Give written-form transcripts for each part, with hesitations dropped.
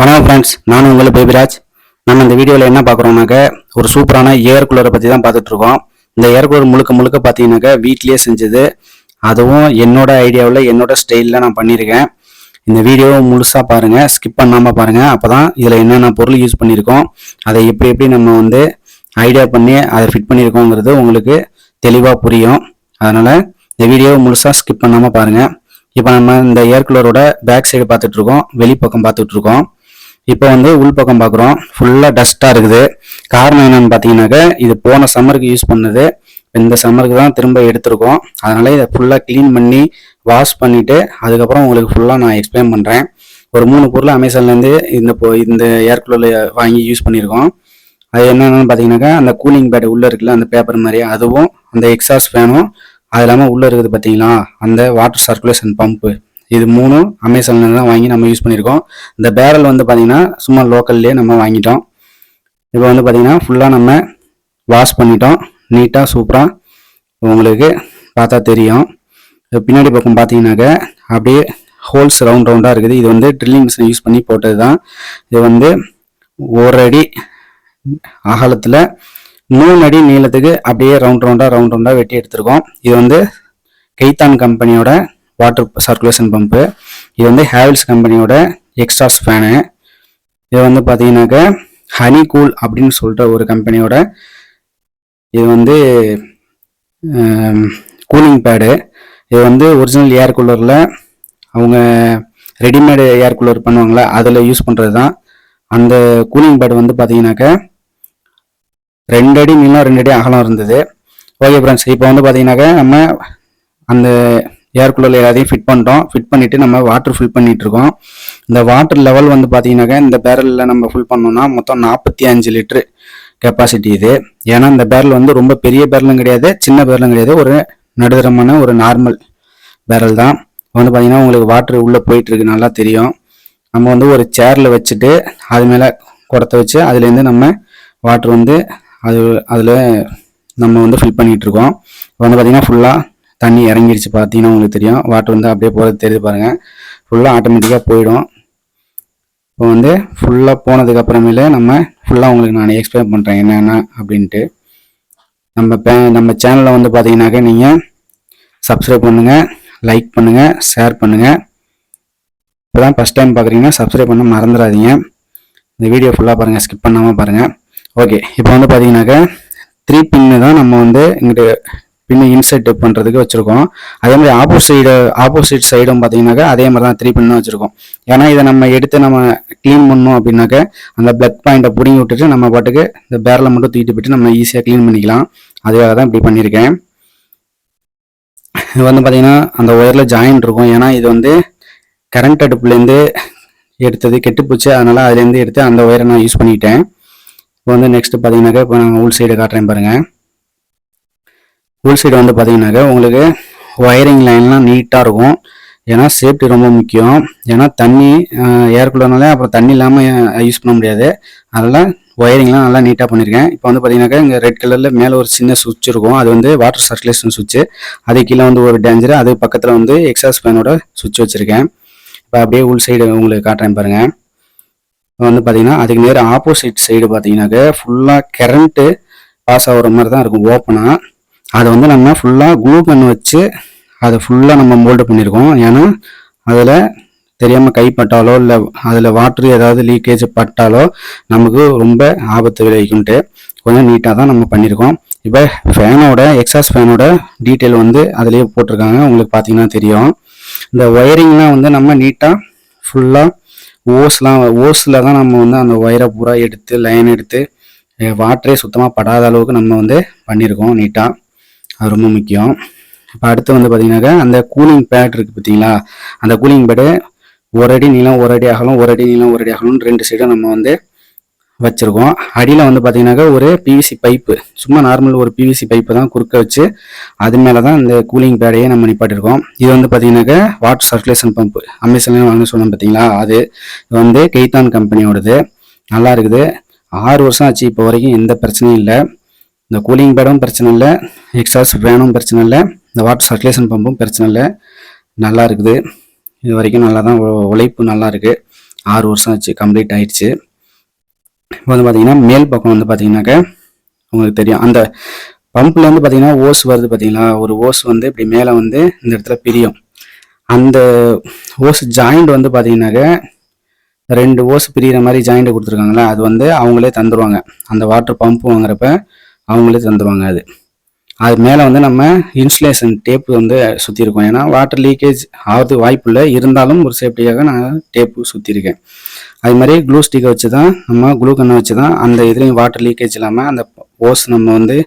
வணக்கம் ஃப்ரெண்ட்ஸ், நானும் உங்களை பேபிராஜ். நம்ம இந்த வீடியோவில் என்ன பார்க்குறோம்னாக்க ஒரு சூப்பரான ஏர் கூலரை பற்றி தான் பார்த்துட்டு இருக்கோம். இந்த ஏர் கூலர் முழுக்க முழுக்க பார்த்தீங்கன்னாக்கா வீட்லேயே செஞ்சது, அதுவும் என்னோட ஐடியாவில் என்னோட ஸ்டைலில் நான் பண்ணியிருக்கேன். இந்த வீடியோவை முழுசாக பாருங்கள், ஸ்கிப் பண்ணாமல் பாருங்கள். அப்போ தான் இதில் என்னென்ன பொருள் யூஸ் பண்ணியிருக்கோம், அதை எப்படி நம்ம ஐடியா பண்ணி அதை ஃபிட் பண்ணியிருக்கோங்கிறது உங்களுக்கு தெளிவாக புரியும். அதனால் இந்த வீடியோவை முழுசாக ஸ்கிப் பண்ணாமல் பாருங்கள். இப்போ நம்ம இந்த ஏர் கூலரோட பேக் சைடு பார்த்துட்ருக்கோம், வெளிப்பக்கம் பார்த்துட்ருக்கோம். இப்போ உள்பக்கம் பார்க்குறோம், ஃபுல்லாக டஸ்ட்டாக இருக்குது. காரணம் என்னன்னு பார்த்தீங்கன்னாக்கா இது போன சம்மருக்கு யூஸ் பண்ணது, இந்த சம்மருக்கு தான் திரும்ப எடுத்திருக்கோம். அதனால் இதை ஃபுல்லாக க்ளீன் பண்ணி வாஷ் பண்ணிவிட்டு அதுக்கப்புறம் உங்களுக்கு ஃபுல்லாக நான் எக்ஸ்பிளைன் பண்ணுறேன். ஒரு 3 பொருள் அமேசான்லேருந்து இந்த ஏர் கூலரில் வாங்கி யூஸ் பண்ணியிருக்கோம். அது என்னென்னு பார்த்தீங்கன்னாக்கா அந்த கூலிங் பேட் உள்ளே இருக்குல்ல, அந்த பேப்பர் மாதிரி, அதுவும் அந்த எக்ஸாஸ்ட் ஃபேனும், அது இல்லாமல் உள்ளே இருக்குது பார்த்தீங்களா அந்த வாட்டர் சர்க்குலேஷன் பம்பு, இது 3 அமேசான்ல தான் வாங்கி நம்ம யூஸ் பண்ணியிருக்கோம். இந்த பேரல் பார்த்தீங்கன்னா சும்மா லோக்கல்லே நம்ம வாங்கிட்டோம். இப்போ பார்த்தீங்கன்னா ஃபுல்லாக நம்ம வாஷ் பண்ணிட்டோம், நீட்டாக சூப்பராக உங்களுக்கு பார்த்தா தெரியும். பின்னாடி பக்கம் பார்த்தீங்கன்னாக்க அப்படியே ஹோல்ஸ் ரவுண்டாக இருக்குது. இது ட்ரில்லிங் மிஷினை யூஸ் பண்ணி போட்டது தான். இது 1 அடி அகலத்தில் 3 அடி நீளத்துக்கு அப்படியே ரவுண்டாக வெட்டி எடுத்திருக்கோம். இது கெய்தான் கம்பெனியோட வாட்டர் சர்க்குலேஷன் பம்பு. இது ஹேவல்ஸ் கம்பெனியோட எக்ஸாஸ்ட் ஃபேனு. இது பார்த்தீங்கன்னாக்கா ஹனி கூல் அப்படின்னு சொல்லிட்டு ஒரு கம்பெனியோட இது கூலிங் பேடு. இது ஒரிஜினல் ஏர் கூலரில் அவங்க ரெடிமேடு ஏர் கூலர் பண்ணுவாங்களா, அதில் யூஸ் பண்ணுறது தான். அந்த கூலிங் பேடு பார்த்தீங்கன்னாக்கா 2 அடி நீளம் 2 அடி அகலம் இருந்தது. ஓகே ஃப்ரெண்ட்ஸ், இப்போ பார்த்தீங்கன்னாக்கா நம்ம அந்த ஏர் கூலரில் எல்லாத்தையும் ஃபிட் பண்ணிட்டோம். ஃபிட் பண்ணிவிட்டு நம்ம வாட்டர் ஃபில் பண்ணிகிட்டு இருக்கோம். இந்த வாட்டர் லெவல் பார்த்தீங்கன்னாக்கா இந்த பேரலில் நம்ம ஃபில் பண்ணோம்னா மொத்தம் 45 லிட்டரு கெப்பாசிட்டி இது. ஏன்னா இந்த பேரல் ரொம்ப பெரிய பேரலும் கிடையாது, சின்ன பேரலும் கிடையாது, ஒரு நடுத்தரமான ஒரு நார்மல் பேரல் தான். பார்த்தீங்கன்னா உங்களுக்கு வாட்டர் உள்ளே போயிட்டுருக்கு, நல்லா தெரியும். நம்ம ஒரு சேரில் வச்சுட்டு அது மேலே குடத்தை வச்சு அதுலேருந்து நம்ம வாட்டர் அதில் நம்ம ஃபில் பண்ணிகிட்ருக்கோம். பார்த்தீங்கன்னா ஃபுல்லாக தண்ணி இறங்கிடுச்சு. பார்த்தீங்கன்னா உங்களுக்கு தெரியும், வாட்டர் அப்படியே போகிறது தெரியுது பாருங்கள். ஃபுல்லாக ஆட்டோமேட்டிக்காக போயிடும். இப்போ ஃபுல்லாக போனதுக்கப்புறமேலே நம்ம ஃபுல்லாக உங்களுக்கு நான் எக்ஸ்பிளைன் பண்ணுறேன் என்னென்ன அப்படின்ட்டு. நம்ம சேனலில் பார்த்தீங்கன்னாக்கா நீங்கள் சப்ஸ்கிரைப் பண்ணுங்கள், லைக் பண்ணுங்கள், ஷேர் பண்ணுங்கள். இப்போ தான் ஃபஸ்ட் டைம் பார்க்குறீங்கன்னா சப்ஸ்கிரைப் பண்ண மறந்துடாதீங்க. இந்த வீடியோ ஃபுல்லாக பாருங்கள், ஸ்கிப் பண்ணாமல் பாருங்கள். ஓகே, இப்போ பார்த்தீங்கன்னாக்கா 3 பின்னு தான் நம்ம இங்கிட்டு பின்னு இன்செர்ட் பண்ணுறதுக்கு வச்சுருக்கோம். அதே மாதிரி ஆப்போசிட் சைடும் பார்த்தீங்கன்னாக்கா அதே மாதிரி தான் 3 பின்னு வச்சுருக்கோம். ஏன்னா இதை நம்ம எடுத்து நம்ம க்ளீன் பண்ணோம் அப்படின்னாக்கா அந்த பிளக் பாயிண்ட்டை பிடிங்கி விட்டுட்டு நம்ம பாட்டுக்கு இந்த பேரலை மட்டும் தூக்கிட்டு போயிட்டு நம்ம ஈஸியாக க்ளீன் பண்ணிக்கலாம். அதுக்காக தான் இப்படி பண்ணியிருக்கேன். இது பார்த்தீங்கன்னா அந்த ஒயரில் ஜாயின் இருக்கும். ஏன்னா இது கரண்ட் அடுப்புலேருந்து எடுத்தது கெட்டுப்போச்சு, அதனால் அதுலேருந்து எடுத்து அந்த ஒயரை நான் யூஸ் பண்ணிட்டேன். இப்போ நெக்ஸ்ட் பார்த்தீங்கன்னாக்கா இப்போ நான் உள் சைடை காட்டுறேன் பாருங்கள். உள் சைடு பார்த்தீங்கன்னாக்கா உங்களுக்கு ஒயரிங் லைன்லாம் நீட்டாக இருக்கும். ஏன்னா சேஃப்டி ரொம்ப முக்கியம். ஏன்னா தண்ணி ஏர் கூலர்னாலே அப்புறம் தண்ணி இல்லாமல் யூஸ் பண்ண முடியாது. அதனால் ஒயரிங்லாம் நல்லா நீட்டாக பண்ணியிருக்கேன். இப்போ பார்த்தீங்கன்னாக்கா இங்கே ரெட் கலரில் மேலே ஒரு சின்ன சுவிட்ச் இருக்கும், அது வாட்டர் சர்க்குலேஷன் சுவிட்சு. அது கீழே ஒரு டேஞ்சரு, அது பக்கத்தில் எக்ஸாஸ்ட் ஃபேனோட சுவிட்ச் வச்சுருக்கேன். இப்போ அப்படியே உள் சைடு உங்களுக்கு காட்டுறேன் பாருங்கள். பார்த்தீங்கன்னா அதுக்கு நேரம் ஆப்போசிட் சைடு பார்த்தீங்கன்னாக்கா ஃபுல்லாக கரண்ட்டு பாஸ் ஆகிற மாதிரி தான் இருக்கும் ஓப்பனாக. அதை நம்ம ஃபுல்லாக க்ளூ கன் வச்சு அதை ஃபுல்லாக நம்ம மோல்டு பண்ணியிருக்கோம். ஏன்னா அதில் தெரியாமல் கைப்பட்டாலோ இல்லை அதில் வாட்டர் ஏதாவது லீக்கேஜ் பட்டாலோ நமக்கு ரொம்ப ஆபத்து விளைவிக்கும்ட்டு கொஞ்சம் நீட்டாக தான் நம்ம பண்ணியிருக்கோம். இப்போ ஃபேனோட எக்ஸாஸ்ட் ஃபேனோட டீட்டெயில் அதிலேயே போட்டிருக்காங்க, உங்களுக்கு பார்த்தீங்கன்னா தெரியும். இந்த ஒயரிங்லாம் நம்ம நீட்டாக ஃபுல்லாக ஓஸில் தான் நம்ம அந்த ஒயரை பூரா எடுத்து லைன் எடுத்து வாட்டரே சுத்தமாக படாத அளவுக்கு நம்ம பண்ணியிருக்கோம் நீட்டாக. அது ரொம்ப முக்கியம். இப்போ அடுத்து பார்த்தீங்கன்னாக்கா அந்த கூலிங் பேட் இருக்குது பார்த்தீங்களா, அந்த கூலிங் பேடு 1 அடி நீளம் 1 அடி அகலம் 1 அடி நீளம் 1 அடி அகலம் 2 சைடும் நம்ம வச்சுருக்கோம். அடியில் பார்த்தீங்கன்னாக்கா ஒரு பிவிசி பைப்பு, சும்மா நார்மல் ஒரு பிவிசி பைப்பு தான் குறுக்க வச்சு அது மேலே தான் இந்த கூலிங் பேடையே நம்ம நிப்பாட்டிருக்கோம். இது பார்த்தீங்கன்னாக்கா வாட்டர் சர்க்குலேஷன் பம்பு அமேசான்ல வாங்க சொன்னோம் பார்த்தீங்களா, அது கெய்தான் கம்பெனியோடது. நல்லா இருக்குது, 6 வருஷம் ஆச்சு, இப்போ வரைக்கும் எந்த பிரச்சனையும் இல்லை. இந்த கூலிங் பேடும் பிரச்சனை இல்லை, எக்ஸாஸ்ட் ஃபேனும் பிரச்சனை இல்லை, இந்த வாட்டர் சர்க்குலேஷன் பம்பும் பிரச்சனை இல்லை, நல்லா இருக்குது. இது வரைக்கும் நல்லா தான் உழைப்பு நல்லா இருக்குது. 6 வருஷம் ஆச்சு, கம்ப்ளீட் ஆயிடுச்சு. இப்போ வந்து பார்த்தீங்கன்னா மேல் பக்கம் வந்து பார்த்தீங்கன்னாக்க உங்களுக்கு தெரியும், அந்த பம்ப்லேருந்து பார்த்தீங்கன்னா ஓஸ் வருது பார்த்தீங்களா, ஒரு ஓஸ் வந்து இப்படி மேலே வந்து இந்த இடத்துல பிரியும். அந்த ஓஸ் ஜாயிண்ட் வந்து பார்த்தீங்கன்னாக்க 2 ஓஸ் பிரிகிற மாதிரி ஜாயிண்ட் கொடுத்துருக்காங்களா, அது வந்து அவங்களே தந்துடுவாங்க. அந்த வாட்டர் பம்ப் வாங்குறப்ப அவங்களே தந்துடுவாங்க. அது மேலே வந்து நம்ம இன்சுலேஷன் டேப்பு வந்து சுற்றிருக்கோம். ஏன்னா வாட்டர் லீக்கேஜ் ஆகிறது வாய்ப்பு இல்லை, இருந்தாலும் ஒரு சேஃப்டியாக நான் டேப்பு சுற்றிருக்கேன். அது மாதிரி க்ளூ ஸ்டிக்கை வச்சு தான், நம்ம க்ளூ கண்ணை வச்சு தான் அந்த இதுலேயும் வாட்டர் லீக்கேஜ் இல்லாமல் அந்த ஓஸ் நம்ம வந்து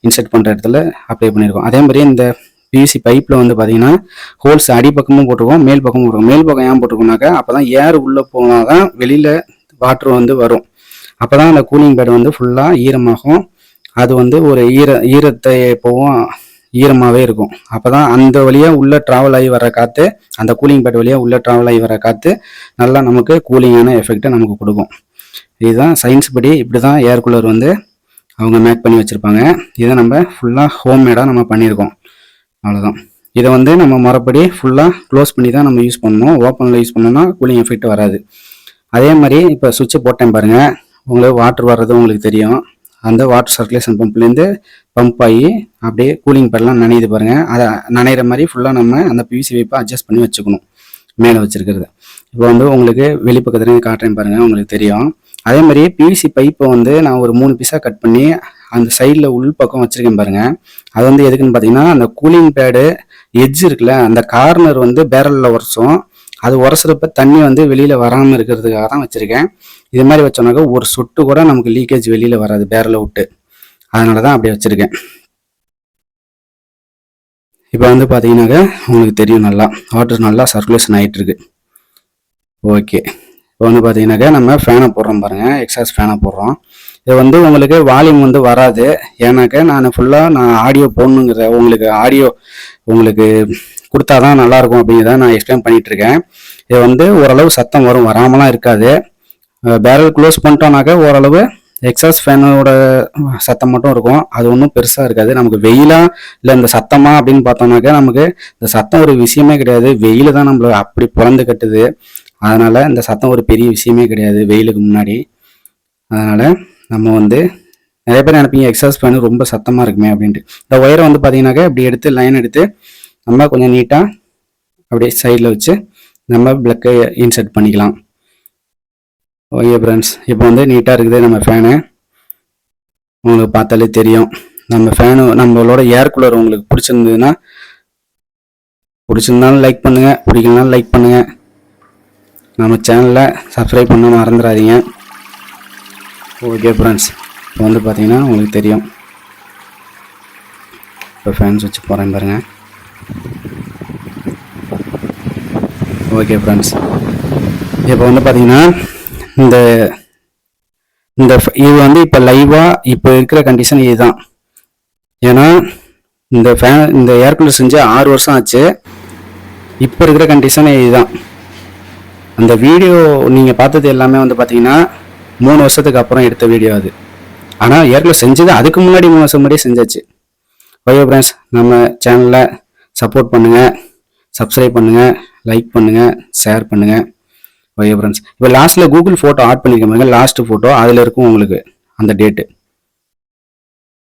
இன்செர்ட் பண்ணுற இடத்துல அப்ளை பண்ணியிருக்கோம். அதே மாதிரி இந்த பிவிசி பைப்பில் வந்து பார்த்தீங்கன்னா ஹோல்ஸ் அடிப்பக்கமும் போட்டிருக்கோம், மேல் பக்கமும் போட்டிருக்கோம். மேல் பக்கம் ஏன் போட்டிருக்கோம்னாக்கா அப்போ தான் ஏர் உள்ளே போனால் தான் வெளியில் வாட்டர் வந்து வரும். அப்போ தான் அந்த கூலிங் பேட் வந்து ஃபுல்லாக ஈரமாகும். அது வந்து ஒரு ஈரத்தை எப்போவும் ஈரமாகவே இருக்கும். அப்போ தான் அந்த வழியாக உள்ளே ட்ராவல் ஆகி வர காற்று, அந்த கூலிங் பேட் வழியாக உள்ளே ட்ராவல் ஆகி வர காற்று நல்லா நமக்கு கூலிங்கான எஃபெக்டை நமக்கு கொடுக்கும். இதுதான் சயின்ஸ் படி இப்படி தான் ஏர் கூலர் வந்து அவங்க மேக் பண்ணி வச்சுருப்பாங்க. இதை நம்ம ஃபுல்லாக ஹோம்மேடாக நம்ம பண்ணியிருக்கோம், அவ்வளோதான். இதை வந்து நம்ம முறைப்படி ஃபுல்லாக க்ளோஸ் பண்ணி தான் நம்ம யூஸ் பண்ணணும். ஓப்பனில் யூஸ் பண்ணோம்னா கூலிங் எஃபெக்ட் வராது. அதே மாதிரி இப்போ சுவிட்சை போட்டேன் பாருங்கள், உங்களுக்கு வாட்டர் வர்றது உங்களுக்கு தெரியும். அந்த வாட்டர் சர்க்குலேஷன் பம்ப்லேருந்து பம்ப் ஆகி அப்படியே கூலிங் பேட்லாம் நனையுது பாருங்கள். அதை நனைகிற மாதிரி ஃபுல்லாக நம்ம அந்த பிவிசி பைப்பை அட்ஜஸ்ட் பண்ணி வச்சுக்கணும் மேலே வச்சுருக்கிறது. இப்போ வந்து உங்களுக்கு வெளிப்பக்கத்துலேருந்து காட்டுறேன் பாருங்கள், உங்களுக்கு தெரியும். அதே மாதிரி பிவிசி பைப்பை வந்து நான் ஒரு 3 பீஸாக கட் பண்ணி அந்த சைடில் உள் பக்கம் வச்சுருக்கேன் பாருங்கள். அது வந்து எதுக்குன்னு பார்த்தீங்கன்னா, அந்த கூலிங் பேடு எட்ஜ் இருக்குல்ல, அந்த கார்னர் வந்து பேரலில் உரசும். அது உரசுறப்ப தண்ணி வந்து வெளியில் வராமல் இருக்கிறதுக்காக தான் வச்சுருக்கேன். இது மாதிரி வச்சோம்னாக்கா ஒரு சொட்டு கூட நமக்கு லீக்கேஜ் வெளியில் வராது பேரலை விட்டு. அதனால தான் அப்படியே வச்சுருக்கேன். இப்போ வந்து பார்த்தீங்கன்னாக்கா உங்களுக்கு தெரியும், நல்லா வாட்டர் நல்லா சர்க்குலேஷன் ஆகிட்டுருக்கு. ஓகே, இப்போ வந்து பார்த்தீங்கன்னாக்கா நம்ம ஃபேனை போடுறோம் பாருங்கள், எக்ஸாஸ்ட் ஃபேனை போடுறோம். இது வந்து உங்களுக்கு வால்யூம் வந்து வராது. ஏன்னாக்கா நான் ஆடியோ போடணுங்கிற உங்களுக்கு ஆடியோ உங்களுக்கு கொடுத்தா தான் நல்லாயிருக்கும் அப்படிங்கிறத நான் எக்ஸ்பிளைன் பண்ணிகிட்ருக்கேன். இது வந்து ஓரளவு சத்தம் வரும், வராமலாம் இருக்காது. பேரல் க்ளோஸ் பண்ணிட்டோம்னாக்கா ஓரளவு எக்ஸாஸ்ட் ஃபேனோட சத்தம் மட்டும் இருக்கும். அது ஒன்றும் பெருசாக இருக்காது. நமக்கு வெயிலா இல்லை இந்த சத்தமா அப்படின்னு பார்த்தோம்னாக்கா நமக்கு இந்த சத்தம் ஒரு விஷயமே கிடையாது. வெயில் தான் நம்மளை அப்படி பிறந்து கட்டுது. அதனால் இந்த சத்தம் ஒரு பெரிய விஷயமே கிடையாது வெயிலுக்கு முன்னாடி. அதனால் நம்ம வந்து நிறைய பேர் நினைப்பீங்க எக்ஸாஸ்ட் ஃபேனு ரொம்ப சத்தமாக இருக்குமே அப்படின்ட்டு. இந்த ஒயரை வந்து பார்த்தீங்கன்னாக்கா இப்படி எடுத்து லைன் எடுத்து நம்ம கொஞ்சம் நீட்டாக அப்படியே சைடில் வச்சு நம்ம ப்ளக்கை இன்சர்ட் பண்ணிக்கலாம். ஓகே ஃப்ரெண்ட்ஸ், இப்போ வந்து நீட்டாக இருக்குது நம்ம ஃபேனு. உங்களுக்கு பார்த்தாலே தெரியும். நம்ம ஃபேனு நம்மளோட ஏர் கூலர் உங்களுக்கு பிடிச்சிருந்தாலும் லைக் பண்ணுங்கள், பிடிக்கலனாலும் லைக் பண்ணுங்கள். நம்ம சேனலை சப்ஸ்கிரைப் பண்ண மறந்துடாதீங்க. ஓகே ஃப்ரெண்ட்ஸ், இப்போ வந்து பார்த்தீங்கன்னா உங்களுக்கு தெரியும். இப்போ ஃபேன்ஸ் வச்சு போகிறேன் பாருங்கள். ஓகே ஃப்ரெண்ட்ஸ், இப்போ வந்து பார்த்தீங்கன்னா இந்த இது வந்து இப்போ லைவாக இப்போ இருக்கிற கண்டிஷன் இதுதான். ஏன்னா இந்த ஏர் கூலர் செஞ்சு 6 வருஷம் ஆச்சு. இப்போ இருக்கிற கண்டிஷன் இதுதான். அந்த வீடியோ நீங்கள் பார்த்தது எல்லாமே வந்து பார்த்தீங்கன்னா 3 வருஷத்துக்கு அப்புறம் எடுத்த வீடியோ அது. ஆனால் ஏர் கூலர் செஞ்சது அதுக்கு முன்னாடி 3 வருஷம் முன்னாடியே செஞ்சாச்சு. ஓகே ஃப்ரெண்ட்ஸ், நம்ம சேனலை சப்போர்ட் பண்ணுங்கள், சப்ஸ்கிரைப் பண்ணுங்கள், லைக் பண்ணுங்கள், ஷேர் பண்ணுங்கள். ஓகே ஃப்ரெண்ட்ஸ், இப்போ லாஸ்ட்டில் கூகுள் ஃபோட்டோ ஆட் பண்ணியிருக்க பாருங்க, லாஸ்ட் ஃபோட்டோ அதில் இருக்கும் உங்களுக்கு அந்த டேட்டு.